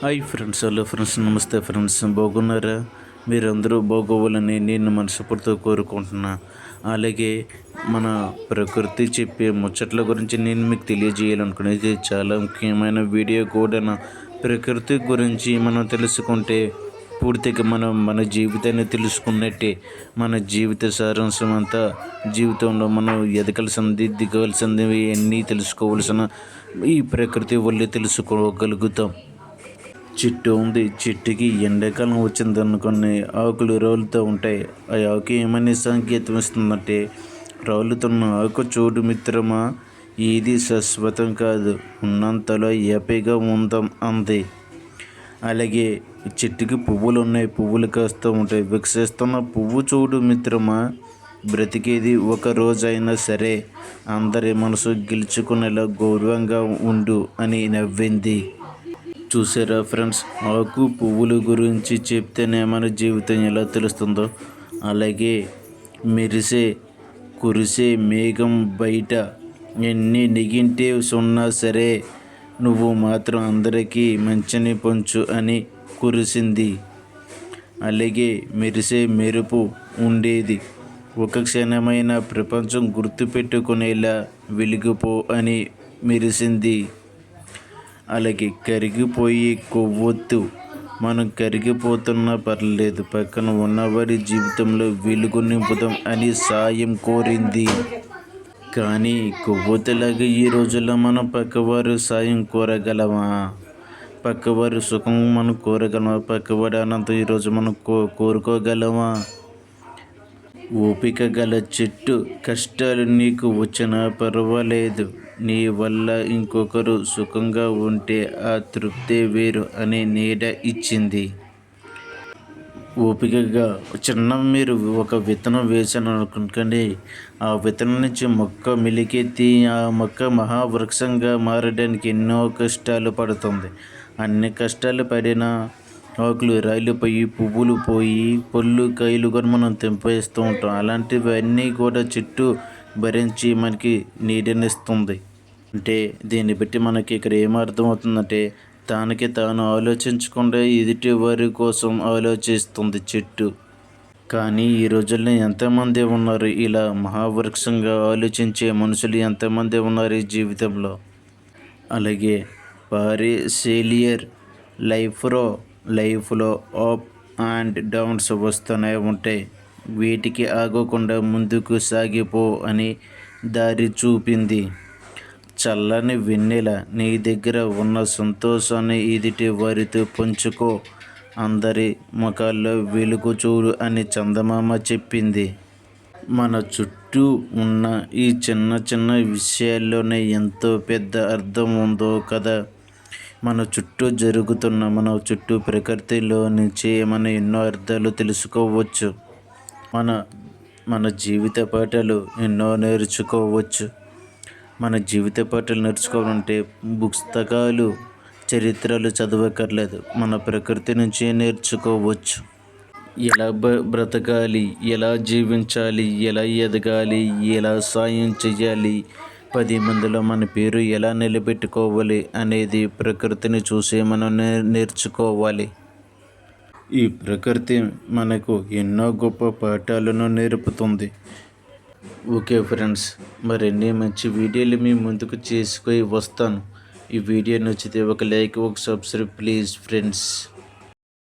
Hi friends, hello friends, నమస్తే friends. బాగున్నారా? మీరందరూ బాగోవాలని నేను మనస్ఫూర్తితో కోరుకుంటున్నా. అలాగే మన ప్రకృతి చెప్పే ముచ్చట్ల గురించి నేను మీకు తెలియజేయాలనుకునేది చాలా ముఖ్యమైన వీడియో కూడా. ప్రకృతి గురించి మనం తెలుసుకుంటే పూర్తిగా మనం మన జీవితాన్ని తెలుసుకున్నట్టే. మన జీవిత సారాంశం అంతా జీవితంలో మనం ఎదగలసింది, దిగవలసింది అన్నీ తెలుసుకోవలసిన ఈ ప్రకృతి వల్లే తెలుసుకోగలుగుతాం. చెట్టు ఉంది. చెట్టుకి ఎండాకాలం వచ్చిందనుకోని ఆకులు రాలుతూ ఉంటాయి. ఆ ఆకు ఏమని సంకేతం ఇస్తుందంటే, రాలుతున్న ఆకు చూడు మిత్రమా, ఏది శాశ్వతం కాదు, ఉన్నంతలో హ్యాపీగా ఉందాం అంది. అలాగే చెట్టుకి పువ్వులు ఉన్నాయి, పువ్వులు కాస్తూ ఉంటాయి. వికసిస్తున్న పువ్వు చూడు మిత్రమా, బ్రతికేది ఒక రోజైనా సరే అందరి మనసు గెలుచుకునేలా గౌరవంగా ఉండు అని నవ్వింది. చూసారా ఫ్రెండ్స్, ఆకు పువ్వుల గురించి చెప్తేనే మన జీవితం ఎలా తెలుస్తుందో. అలాగే మెరిసే కురిసే మేఘం బయట ఎన్ని నెగిటివ్స్ ఉన్నా సరే నువ్వు మాత్రం అందరికీ మంచిని పంచు అని కురిసింది. అలాగే మెరిసే మెరుపు ఉండేది, ఒక క్షణమైన ప్రపంచం గుర్తుపెట్టుకునేలా వెలిగిపో అని మెరిసింది. అలాగే కరిగిపోయి కొవ్వొత్తు, మనం కరిగిపోతున్నా పర్లేదు, పక్కన ఉన్నవారి జీవితంలో వెలుగు నింపుదాం అని సాయం కోరింది. కానీ కొవ్వొత్తులాగా ఈ రోజుల్లో మనం పక్కవారు సాయం కోరగలమా? పక్కవారి సుఖం మనం కోరగలమా? పక్కవాడి ఆనందం ఈరోజు మనం కోరుకోగలమా? ఓపిక గల చెట్టు, కష్టాలు నీకు వచ్చినా పర్వాలేదు, నీ వల్ల ఇంకొకరు సుఖంగా ఉంటే ఆ తృప్తే వేరు అని నీడ ఇచ్చింది. ఓపికగా మీరు ఒక విత్తనం వేసాను అనుకోండి, ఆ విత్తనం నుంచి మొక్క మెలికెత్తి ఆ మొక్క మహావృక్షంగా మారడానికి ఎన్నో కష్టాలు పడుతుంది. అన్ని కష్టాలు పడినా ఆకులు రాలిపోయి, పువ్వులు పోయి, పళ్ళు కాయలు కూడా మనం తెంపేస్తూ ఉంటాం. అలాంటివన్నీ కూడా చెట్టు భరించి మనకి నీడనిస్తుంది. అంటే దీన్ని బట్టి మనకి ఇక్కడ ఏమర్థమవుతుందంటే, తనకి తాను ఆలోచించకుండా ఎదుటి వారి కోసం ఆలోచిస్తుంది చెట్టు. కానీ ఈ రోజుల్లో ఎంతమంది ఉన్నారు ఇలా మహావృక్షంగా ఆలోచించే మనుషులు? ఎంతమంది ఉన్నారు ఈ జీవితంలో? అలాగే ఫెయిలియర్ లైఫ్లో అప్ అండ్ డౌన్స్ వస్తూనే ఉంటాయి. వీటికి ఆగకుండా ముందుకు సాగిపో అని దారి చూపింది. చల్లని వెన్నెల, నీ దగ్గర ఉన్న సంతోషాన్ని ఎదుటి వారితో పంచుకో, అందరి ముఖాల్లో వెలుగు చూడు అని చందమామ చెప్పింది. మన చుట్టూ ఉన్న ఈ చిన్న చిన్న విషయాల్లోనే ఎంతో పెద్ద అర్థం ఉందో కదా. మన చుట్టూ జరుగుతున్న, మన చుట్టూ ప్రకృతిలో నుంచి మనం ఎన్నో అర్థాలు తెలుసుకోవచ్చు. మన జీవిత పాఠాలు ఎన్నో నేర్చుకోవచ్చు. మన జీవిత పాఠాలు నేర్చుకోవాలంటే పుస్తకాలు, చరిత్రలు చదవక్కర్లేదు, మన ప్రకృతి నుంచి నేర్చుకోవచ్చు. ఎలా బ్రతకాలి, ఎలా జీవించాలి, ఎలా ఎదగాలి, ఎలా సాయం చేయాలి, 10 మందిలో మన పేరు ఎలా నిలబెట్టుకోవాలి అనేది ప్రకృతిని చూసి మనం నేర్చుకోవాలి. ఈ ప్రకృతి మనకు ఎన్నో గొప్ప పాఠాలను నేర్పుతుంది. ఓకే ఫ్రెండ్స్, మరిన్ని మంచి వీడియోలు మీ ముందుకు చేసుకొని వస్తాను. ఈ వీడియో నచ్చితే ఒక లైక్, ఒక సబ్స్క్రైబ్ ప్లీజ్ ఫ్రెండ్స్.